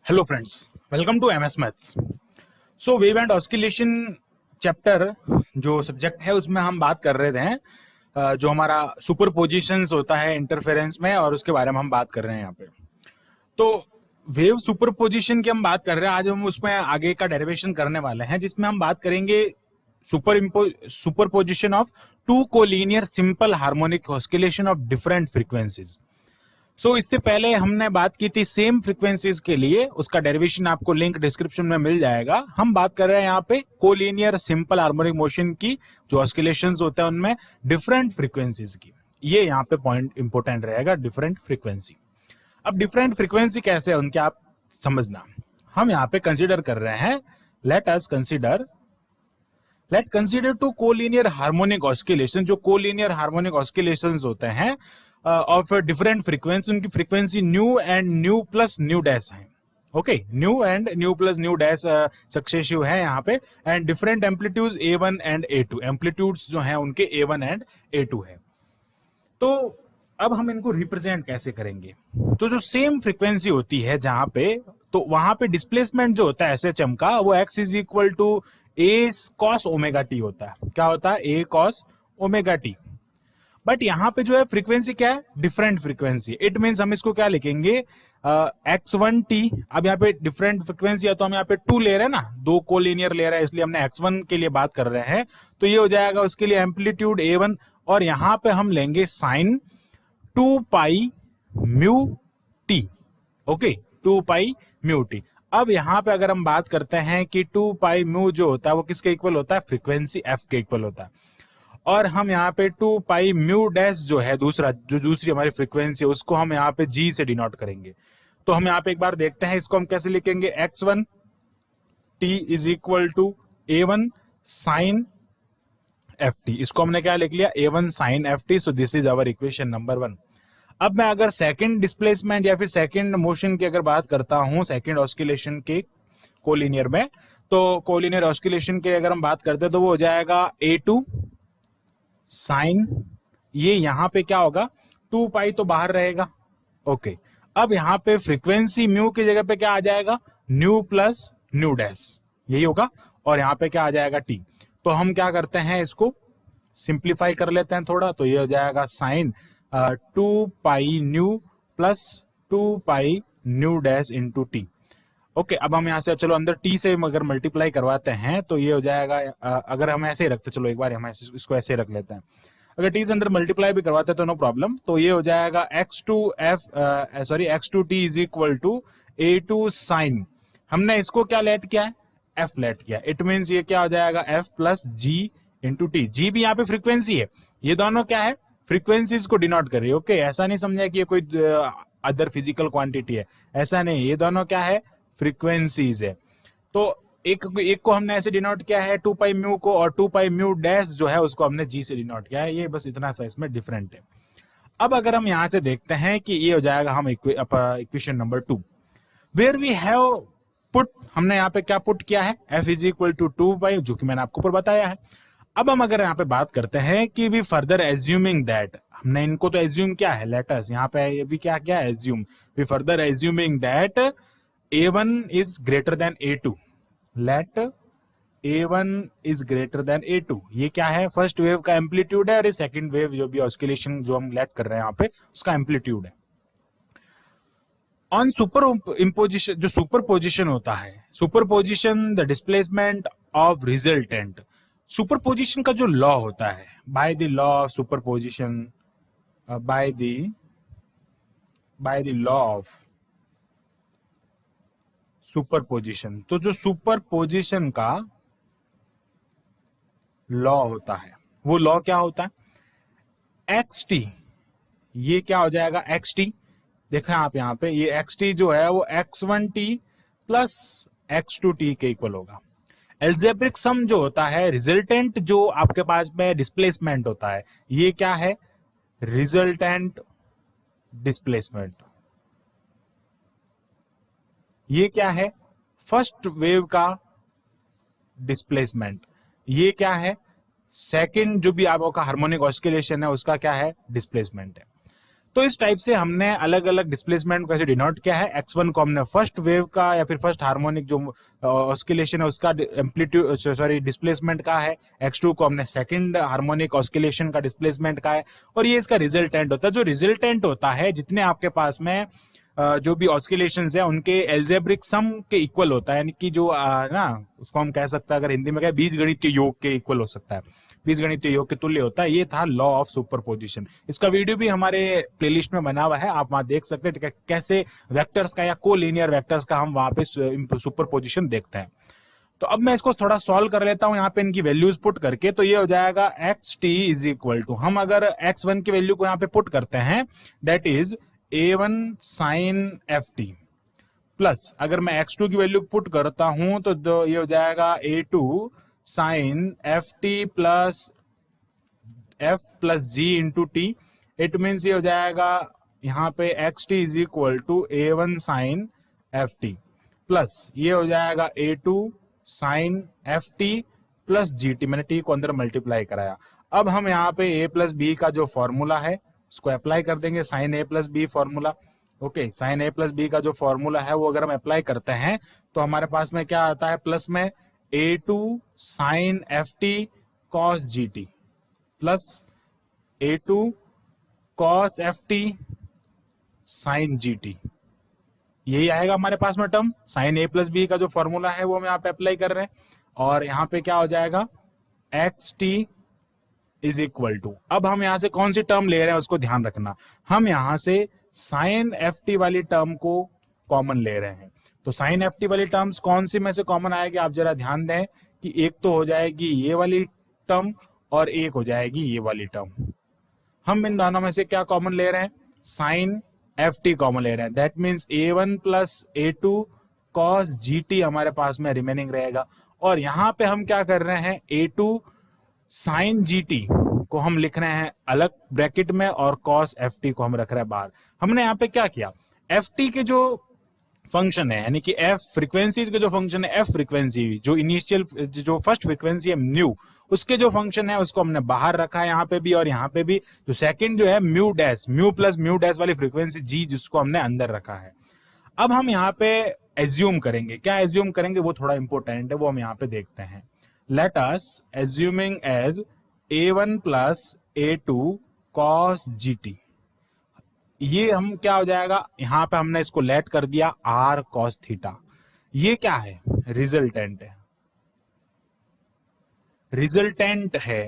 Hello friends, welcome to MS maths. So wave and oscillation chapter जो subject है उसमें हम बात कर रहे थे जो हमारा सुपरपोजिशंस होता है इंटरफेरेंस में, और उसके बारे में हम बात कर रहे हैं यहाँ पे। तो वेव सुपरपोजिशन की हम बात कर रहे हैं। आज हम उसमें आगे का डेरिवेशन करने वाले हैं, जिसमें हम बात करेंगे superposition of two collinear simple harmonic oscillation of different frequencies. इससे पहले हमने बात की थी सेम फ्रीक्वेंसीज के लिए, उसका डेरिवेशन आपको लिंक डिस्क्रिप्शन में मिल जाएगा। हम बात कर रहे हैं यहाँ पे कोलिनियर सिंपल हार्मोनिक मोशन की, जो ऑस्किलेशंस होते हैं उनमें डिफरेंट फ्रीक्वेंसीज की। ये यहाँ पे पॉइंट इंपॉर्टेंट रहेगा, डिफरेंट फ्रीक्वेंसी। अब डिफरेंट फ्रीक्वेंसी कैसे है उनके आप समझना। हम यहाँ पे कंसिडर कर रहे हैं, let consider two collinear harmonic oscillation. जो कोलिनियर हार्मोनिक ऑस्किलेशंस होते हैं ऑफ डिफरेंट फ्रीक्वेंसी, उनकी frequency nu and nu plus nu dash है। Okay, nu and nu plus nu dash successive है यहाँ पे, and different amplitudes A1 and A2। Amplitudes जो हैं उनके A1 एंड A2 है। तो अब हम इनको रिप्रेजेंट कैसे करेंगे? तो जो सेम फ्रीक्वेंसी होती है जहां पे, तो वहां पे डिस्प्लेसमेंट जो होता है SHM का, वो x is equal to a cos omega t होता है। क्या होता है? a cos omega t. But यहाँ पे जो है फ्रीक्वेंसी क्या है? Different frequency. इट मीन्स हम इसको क्या लिखेंगे? x1t। अब यहाँ पे डिफरेंट फ्रीक्वेंसी है तो हम यहाँ पे 2 ले रहे हैं ना, 2 कोलिनियर ले रहे हैं, इसलिए हमने x1 के लिए बात कर रहे हैं। तो ये हो जाएगा उसके लिए एम्पलीट्यूड A1, और यहाँ पे हम लेंगे sine 2 pi mu t. Okay, 2 pi mu t. अब यहाँ पे अगर हम बात करते हैं कि 2 पाई म्यू जो होता है वो किसके इक्वल होता है? फ्रीक्वेंसी f के इक्वल होता है। और हम यहाँ पे 2 पाई म्यू डैश जो है दूसरी हमारी फ्रीक्वेंसी, उसको हम यहाँ पे g से डिनोट करेंगे। तो हम यहाँ पे एक बार देखते हैं इसको हम कैसे लिखेंगे। x1 t is equal to A1 sine ft। इसको हमने क्या लिख लिया? A1 sine ft। So this is our equation number 1। अब मैं अगर सेकंड डिस्प्लेसमेंट या फिर सेकंड मोशन की अगर बात करता हूं, सेकंड ऑस्किलेशन के कोलिनियर में, तो कोलिनियर ऑस्किलेशन के अगर हम बात करते हैं तो वो हो जाएगा A2 साइन, ये यहां पे क्या होगा? 2 पाई तो बाहर रहेगा। ओके, अब यहां पे फ्रीक्वेंसी म्यू की जगह पे क्या आ जाएगा? न्यू प्लस न्यू डैश, यही होगा। और यहां पे क्या आ जाएगा? टी। तो हम क्या करते हैं, इसको सिंप्लीफाई कर लेते हैं थोड़ा। तो ये हो जाएगा sine 2 pi nu plus 2 pi nu dash into t. Okay, अब हम यहाँ से चलो अंदर टी से अगर मल्टीप्लाई करवाते हैं तो ये हो जाएगा, अगर हम ऐसे ही रखते, चलो एक बार हम इसको ऐसे रख लेते हैं। अगर टी से अंदर मल्टीप्लाई भी करवाते हैं तो नो प्रॉब्लम। तो ये हो जाएगा x2 t is equal to A2 sine, हमने इसको क्या लेट किया है? f लेट किया। इट मीन्स ये क्या हो जाएगा? f plus g into t. G भी यहाँ पे फ्रीक्वेंसी है, ये दोनों क्या है? फ्रीक्वेंसीज को डिनोट कर रही है। ओके, ऐसा नहीं समझा कि ये कोई अदर फिजिकल क्वांटिटी है, ऐसा नहीं। ये दोनों क्या है? फ्रीक्वेंसीज है। तो एक को हमने ऐसे डिनोट किया है 2 पाई म्यू को, और 2 पाई म्यू डैश जो है उसको हमने जी से डिनोट किया है। ये बस इतना सा इसमें डिफरेंट है। अब अगर हम यहां से देखते हैं कि ये हो जाएगा हम equation number 2, where we have put, हमने यहाँ पे क्या पुट किया है? f is equal to 2 pi, जो कि मैंने आपको ऊपर बताया है। अब हम अगर यहाँ पे बात करते हैं कि वी फर्दर एज्यूमिंग दैट, हमने इनको तो एज्यूम क्या है, लेटस यहाँ पे ये भी क्या क्या assume, we further assuming that A1 is greater than A2, let A1 is greater than A2। ये क्या है? फर्स्ट वेव का एम्पलीट्यूड है, और ये सेकंड वेव जो भी ऑस्किलेशन जो हम लेट कर रहे हैं यहाँ पे, उसका एम्पलीट्यूड है। ऑन सुपर इम्पोजिशन, जो सुपरपोजिशन होता है, superposition the displacement of resultant. Superposition का जो लॉ होता है, by the law of superposition, by the law of superposition, तो जो सुपरपोजिशन का लॉ होता है, वो लॉ क्या होता है? XT, ये क्या हो जाएगा? XT, देखा आप यहाँ पे, ये XT जो है वो x1t प्लस x2t के इक्वल होगा। एल्जेब्रिक सम जो होता है, रिजल्टेंट जो आपके पास में डिस्प्लेसमेंट होता है, ये क्या है? Resultant displacement. ये क्या है? फर्स्ट वेव का डिस्प्लेसमेंट। ये क्या है? सेकंड जो भी आपका हार्मोनिक ऑस्किलेशन है उसका क्या है? डिस्प्लेसमेंट है। तो इस टाइप से हमने अलग अलग डिस्प्लेसमेंट को ऐसे डिनोट किया है। x1 को हमने फर्स्ट वेव का या फिर फर्स्ट हार्मोनिक जो ऑस्किलेशन है उसका एम्पलीट्यूड सॉरी डिस्प्लेसमेंट का है, x2 को हमने सेकंड हार्मोनिक ऑस्किलेशन का डिस्प्लेसमेंट का है, और ये इसका रिजल्टेंट होता है। जो रिजल्टेंट होता है जितने आपके पास में जो भी ऑस्किलेशंस है उनके एल्जेब्रिक सम के इक्वल होता है, यानी कि जो ना उसको हम कह सकते हैं अगर हिंदी में कहें बीजगणितीय योग के इक्वल हो सकता है, बीजगणितीय योग के तुल्य होता है। ये था लॉ ऑफ सुपरपोजिशन। इसका वीडियो भी हमारे प्लेलिस्ट में बना हुआ है, आप वहां देख सकते हैं कैसे वेक्टर्स का या कोलिनियर वेक्टर्स का हम वहां पे सुपरपोजिशन देखते हैं। तो अब मैं इसको थोड़ा सॉल्व कर लेता हूं यहाँ पे इनकी वैल्यूज पुट करके। तो ये हो जाएगा x t is equal to, हम अगर x1 की वैल्यू को यहाँ पे पुट करते हैं that is a1 sine f t, plus अगर मैं x2 की वैल्यू पुट करता हूं तो ये हो जाएगा a2 sine f t plus f plus g into t. It means ये हो जाएगा यहाँ पे x t is equal to a1 sine f t plus ये हो जाएगा a2 sine f t plus g t, मैंने टी को अंदर मल्टीप्लाई कराया। अब हम यहाँ पे a प्लस बी का जो फॉर्मूला है उसको अप्लाई कर देंगे, साइन ए plus B formula. Okay, sine ए प्लस बी का जो फॉर्मूला है वो अगर हम अप्लाई करते हैं तो हमारे पास में क्या आता है, प्लस में a2 sine f t cos g t plus a2 cos f t sine g t, यही आएगा हमारे पास में टर्म। साइन ए प्लस बी का जो फॉर्मूला है वो हम यहाँ पे अप्लाई कर रहे हैं, और यहाँ पे क्या हो जाएगा x t is equal to, अब हम यहां से कौन सी टर्म ले रहे हैं उसको ध्यान रखना, हम यहां से साइन एफ टी वाली टर्म को कॉमन ले रहे हैं। तो साइन एफ टी वाली टर्म्स कौन सी में से कॉमन आएगी, आप जरा ध्यान दें कि एक तो हो जाएगी ये वाली टर्म और एक हो जाएगी ये वाली टर्म। हम इन दोनों में से क्या कॉमन ले रहे हैं, साइन एफ टी कॉमन ले रहे हैं। That means a1 plus a2 cos g T हमारे पास में रिमेनिंग रहेगा, और यहां पे हम क्या कर रहे हैं, a2 साइन जी टी को हम लिख रहे हैं अलग ब्रैकेट में और कॉस एफ टी को हम रख रहे हैं बाहर। हमने यहाँ पे क्या किया, एफ टी के जो फंक्शन है यानी कि एफ फ्रीक्वेंसीज के जो फंक्शन है, एफ फ्रीक्वेंसी जो इनिशियल जो फर्स्ट फ्रीक्वेंसी है म्यू, उसके जो फंक्शन है उसको हमने बाहर रखा है यहाँ पे भी और यहाँ पे भी। जो सेकंड जो है mu dash, mu plus mu dash वाली फ्रीक्वेंसी जी, जिसको हमने अंदर रखा है। अब हम यहाँ पे एज्यूम करेंगे, क्या एज्यूम करेंगे वो थोड़ा इंपॉर्टेंट है, वो हम यहाँ पे देखते हैं। Let us assuming as a1 plus a2 cos gt, ये हम क्या हो जाएगा, यहां पे हमने इसको लेट कर दिया r cos थीटा। ये क्या है, रिजल्टेंट है, रिजल्टेंट है,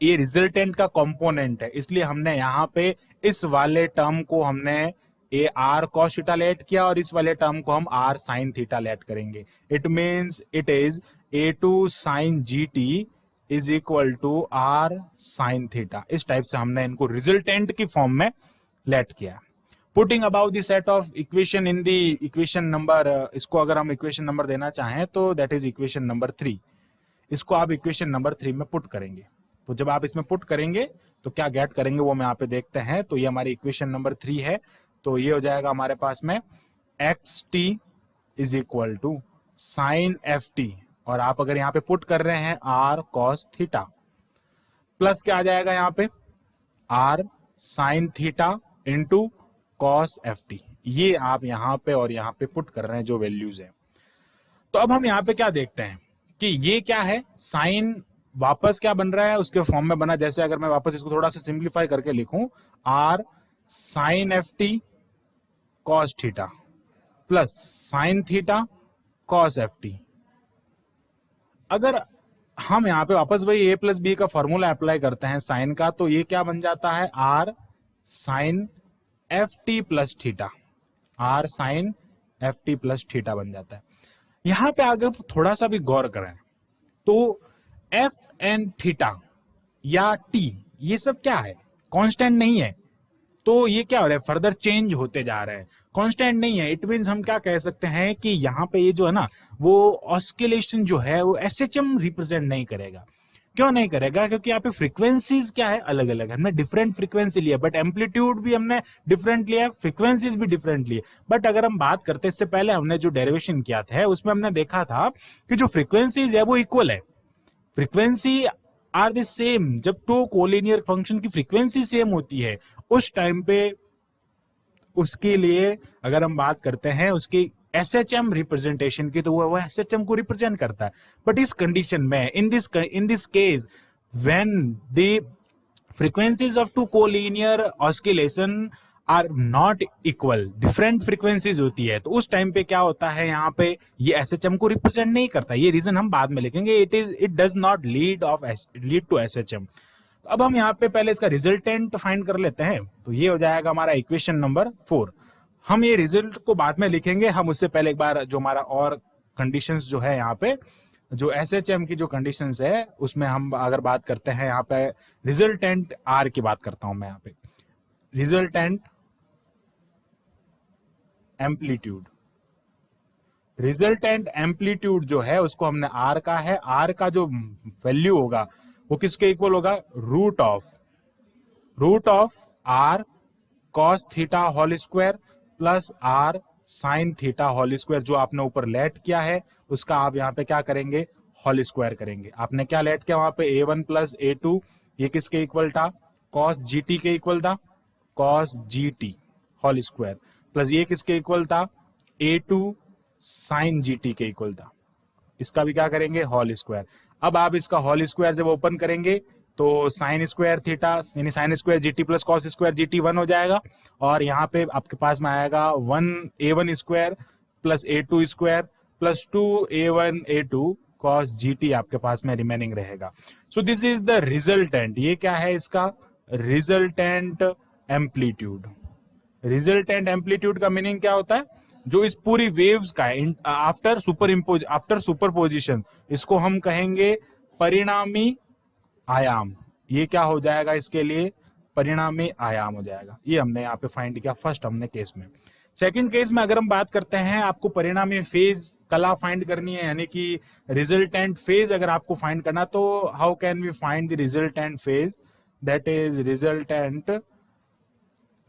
ये रिजल्टेंट का कंपोनेंट है, इसलिए हमने यहाँ पे इस वाले टर्म को हमने a R cos theta let किया और इस वाले टर्म को हम आर साइन थीटा लेट करेंगे। It means it is a2 sine g t is equal to R sine theta. इस टाइप से हमने इनको रिजल्टेंट की फॉर्म में लेट किया। Putting about the set of equation in the equation number, इसको अगर हम इक्वेशन नंबर देना चाहें तो दैट इज इक्वेशन नंबर 3। इसको आप इक्वेशन नंबर 3 में पुट करेंगे, तो जब आप इसमें पुट करेंगे तो क्या गेट करेंगे वो मैं यहाँ पे देखते हैं। तो ये हमारी इक्वेशन नंबर 3 है, तो ये हो जाएगा हमारे पास में x t is equal to sine f t, और आप अगर यहाँ पे पुट कर रहे हैं आर कॉस थीटा, प्लस क्या आ जाएगा यहाँ पे R sine theta into cos f t. ये आप यहाँ पे और यहाँ पे पुट कर रहे हैं जो वैल्यूज है। तो अब हम यहाँ पे क्या देखते हैं कि ये क्या है, साइन वापस क्या बन रहा है उसके फॉर्म में बना। जैसे अगर मैं वापस इसको थोड़ा सा सिंप्लीफाई करके लिखूं, R sine f t cos theta plus sine theta cos f t. अगर हम यहाँ पे वापस वही a प्लस बी का फॉर्मूला अप्लाई करते हैं साइन का, तो ये क्या बन जाता है, R sine f t plus theta, R sine f t plus theta बन जाता है। यहां पे अगर थोड़ा सा भी गौर करें तो एफ एंड थीटा या टी ये सब क्या है, कांस्टेंट नहीं है। तो ये क्या हो रहा है, फर्दर चेंज होते जा रहे हैं, कांस्टेंट नहीं है। इट मींस हम क्या कह सकते हैं कि यहाँ पे ये जो है ना वो ऑस्किलेशन जो है वो एसएचएम रिप्रेजेंट नहीं करेगा। क्यों नहीं करेगा, क्योंकि यहाँ पे फ्रीक्वेंसीज क्या है, अलग अलग। हमने डिफरेंट फ्रीक्वेंसी लिया, बट एम्पलीट्यूड भी हमने डिफरेंट लिया, फ्रीक्वेंसीज भी डिफरेंट लिए। बट अगर हम बात करते इससे पहले हमने जो डेरिवेशन किया था उसमें हमने देखा था कि जो फ्रीक्वेंसीज है वो इक्वल है, फ्रीक्वेंसी आर द सेम। जब तो कोलिनियर फंक्शन की फ्रीक्वेंसी सेम होती है उस टाइम पे उसके लिए अगर हम बात करते हैं उसकी SHM रिप्रेजेंटेशन की, तो वो SHM को रिप्रेजेंट करता है। बट इस कंडीशन में, in this case, when the frequencies of two collinear oscillation are not equal, different frequencies होती है, तो उस टाइम पे क्या होता है, यहाँ पे ये SHM को रिप्रेजेंट नहीं करता। ये रीजन हम बाद में लिखेंगे। It does not lead to SHM। तो अब हम यहाँ पे पहले इसका रिजल्टेंट फाइंड कर लेते हैं। तो ये हो जाएगा हमारा इक्वेशन नंबर 4। हम ये रिजल्ट को बाद में लिखेंगे, हम उससे पहले एक बार जो हमारा और कंडीशंस जो है यहाँ पे, जो SHM की जो कंडीशंस है उसमें हम अगर बात करते हैं, यहाँ पे रिजल्टेंट R की बात करता हूं मैं। यहाँ पे रिजल्टेंट एम्पलीट्यूड, रिजल्टेंट एम्पलीट्यूड जो है उसको हमने R का है, R का जो वैल्यू होगा वो किसके इक्वल होगा, root of R cos theta whole square plus R sine theta whole square. जो आपने ऊपर लेट किया है उसका आप यहाँ पे क्या करेंगे, होल स्क्वायर करेंगे। आपने क्या लेट किया वहां पे, A1 प्लस A2, ये किसके इक्वल था, cos GT के इक्वल था, cos GT whole square, plus ये किसके इक्वल था, A2 साइन GT के इक्वल था। इसका भी क्या करेंगे, होल स्क्वायर। अब आप इसका होल स्क्वायर जब ओपन करेंगे तो साइन स्क्वायर थीटा यानी sine square GT plus cos square GT 1 हो जाएगा, और यहाँ पे आपके पास में आएगा 1A1 square plus A2 square plus 2A1 A2 cos GT आपके पास में रिमेनिंग रहेगा। सो दिस इज द रिजल्टेंट। ये क्या है इसका, रिजल्टेंट एम्पलीट्यूड। रिजल्टेंट एम्पलीट्यूड का मीनिंग क्या होता है, जो इस पूरी वेव्स का है आफ्टर सुपरपोजिशन, इसको हम कहेंगे परिणामी आयाम। ये क्या हो जाएगा इसके लिए, परिणामी आयाम हो जाएगा। ये हमने यहाँ पे फाइंड किया फर्स्ट हमने केस में। सेकंड केस में अगर हम बात करते हैं, आपको परिणामी फेज कला फाइंड करनी है, यानी कि रिजल्टेंट फेज अगर आपको फाइंड करना, तो how can we find the resultant phase, that is resultant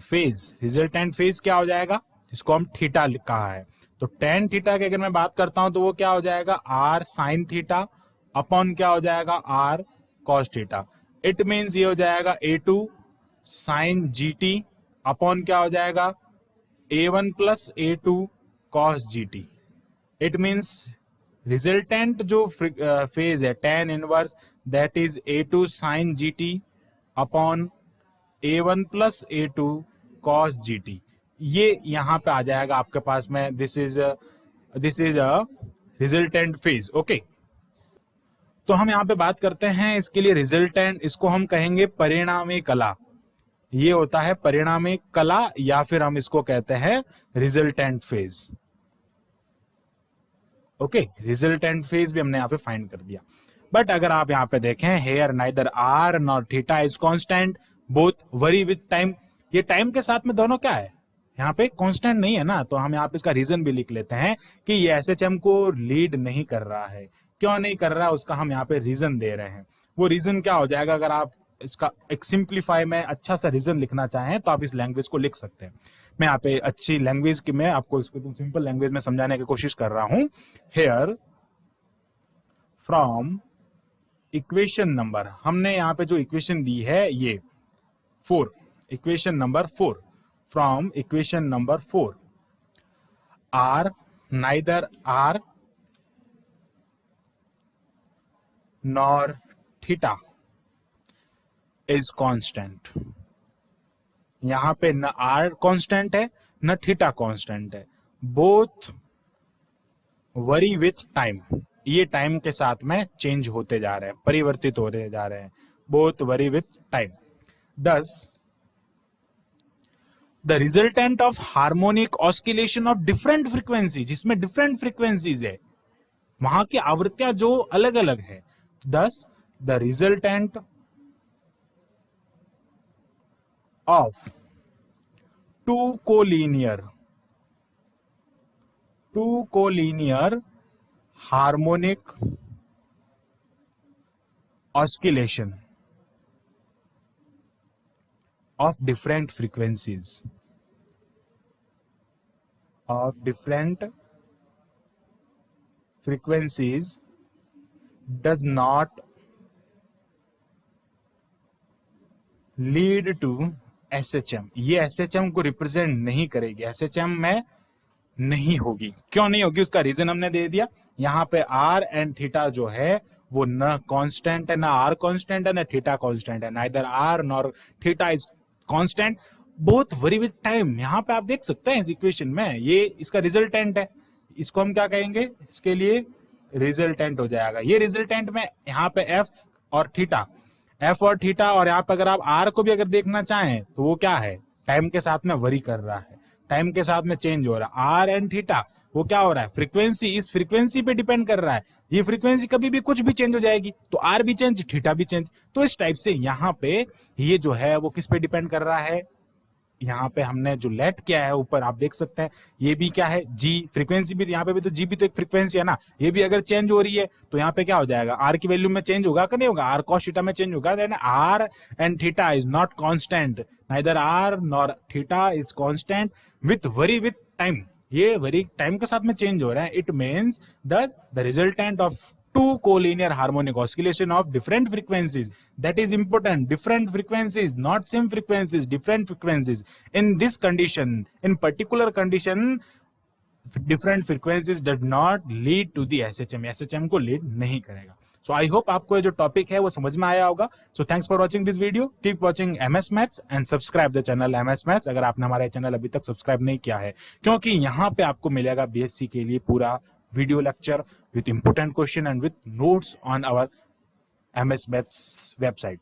phase. Resultant phase क्या हो जाएगा, जिसको हम थीटा कहा है, तो टेन थीटा की अगर मैं बात करता हूं तो वो क्या हो जाएगा, R साइन थीटा अपॉन क्या हो जाएगा, R cos theta. It means ये हो जाएगा A2 साइन GT अपॉन क्या हो जाएगा, A1 plus A2 cos GT। It means resultant जो फेज है tan inverse, that is A2 sine GT upon A1 plus A2 cos GT। ये यहां पे आ जाएगा आपके पास में, this is a resultant phase. Okay, तो हम यहां पे बात करते हैं इसके लिए रिजल्टेंट, इसको हम कहेंगे परिणामी कला। ये होता है परिणामी कला, या फिर हम इसको कहते हैं resultant phase. Okay, resultant phase भी हमने यहां पे फाइंड कर दिया। बट अगर आप यहां पे देखें, here neither R nor theta is constant, both vary with time. ये टाइम के साथ में दोनों क्या है, यहाँ पे कांस्टेंट नहीं है ना, तो हम यहाँ पे इसका रीजन भी लिख लेते हैं कि ये SHM को लीड नहीं कर रहा है। क्यों नहीं कर रहा है उसका हम यहाँ पे रीजन दे रहे हैं। वो रीजन क्या हो जाएगा, अगर आप इसका एक सिंप्लीफाई में अच्छा सा रीजन लिखना चाहें तो आप इस लैंग्वेज को लिख सकते हैं। मैं यहाँ पे अच्छी लैंग्वेज की, मैं आपको इसको सिंपल लैंग्वेज में समझाने की कोशिश कर रहा हूं। हेयर फ्रॉम इक्वेशन नंबर, हमने यहाँ पे जो इक्वेशन दी है ये 4, equation number 4, from equation number 4, R neither R nor theta is constant. यहां पे न R कांस्टेंट है न थीटा कांस्टेंट है, बोथ वरी विथ टाइम। ये टाइम के साथ में चेंज होते जा रहे हैं, परिवर्तित हो रहे जा रहे हैं, both vary with time. Thus the resultant of harmonic oscillation of different frequency, जिसमें डिफरेंट फ्रीक्वेंसीज है, वहां की आवृत्तियां जो अलग अलग है। Thus the resultant of two collinear harmonic oscillation of different frequencies does not lead to SHM, ये SHM को रिप्रेजेंट नहीं करेगी, SHM में नहीं होगी। क्यों नहीं होगी उसका रीजन हमने दे दिया। यहाँ पे R एंड थीटा जो है वो न कांस्टेंट है, ना R कांस्टेंट है, ना थीटा कांस्टेंट है, neither R nor theta is constant, both very with time. यहाँ पे आप देख सकते हैं इस इक्वेशन में, ये इसका रिजल्टेंट है, इसको हम क्या कहेंगे, इसके लिए रिजल्टेंट हो जाएगा। ये रिजल्टेंट में यहाँ पे F और थीटा, F और थीटा, और यहाँ पे अगर आप R को भी अगर देखना चाहें तो वो क्या है, टाइम के साथ में वरी कर रहा है, टाइम के साथ में चेंज हो रहा है। R एंड थीटा वो क्या हो रहा है, फ्रीक्वेंसी, इस फ्रीक्वेंसी पे डिपेंड कर रहा है। ये फ्रीक्वेंसी कभी भी कुछ भी चेंज हो जाएगी, तो R भी चेंज, थीटा भी चेंज। तो इस टाइप से यहाँ पे ये जो है वो किस पे डिपेंड कर रहा है, यहाँ पे हमने जो लेट किया है ऊपर आप देख सकते हैं, ये भी क्या है, G, फ्रीक्वेंसी भी, यहाँ पे भी तो G भी तो एक फ्रीक्वेंसी है ना, ये भी अगर चेंज हो रही है तो यहाँ पे क्या हो जाएगा, R की वैल्यू में चेंज होगा कि नहीं होगा, R cos थीटा में चेंज होगा। Then R and theta is not constant, neither R nor theta is constant with vary with time, ये वरी टाइम के साथ में चेंज हो रहा है। It means the resultant of two collinear harmonic oscillation of different frequencies. That is important. Different frequencies, not same frequencies, different frequencies. In this condition, in particular condition, different frequencies does not lead to the SHM. SHM को lead नहीं करेगा। So I hope आपको ये जो topic है वो समझ में आया होगा। So thanks for watching this video. Keep watching MS Maths and subscribe the channel MS Maths अगर आपने हमारा चैनल अभी तक सब्सक्राइब नहीं किया है, क्योंकि यहाँ पे आपको मिलेगा BSc के लिए पूरा video lecture with important question and with notes on our MS Maths website.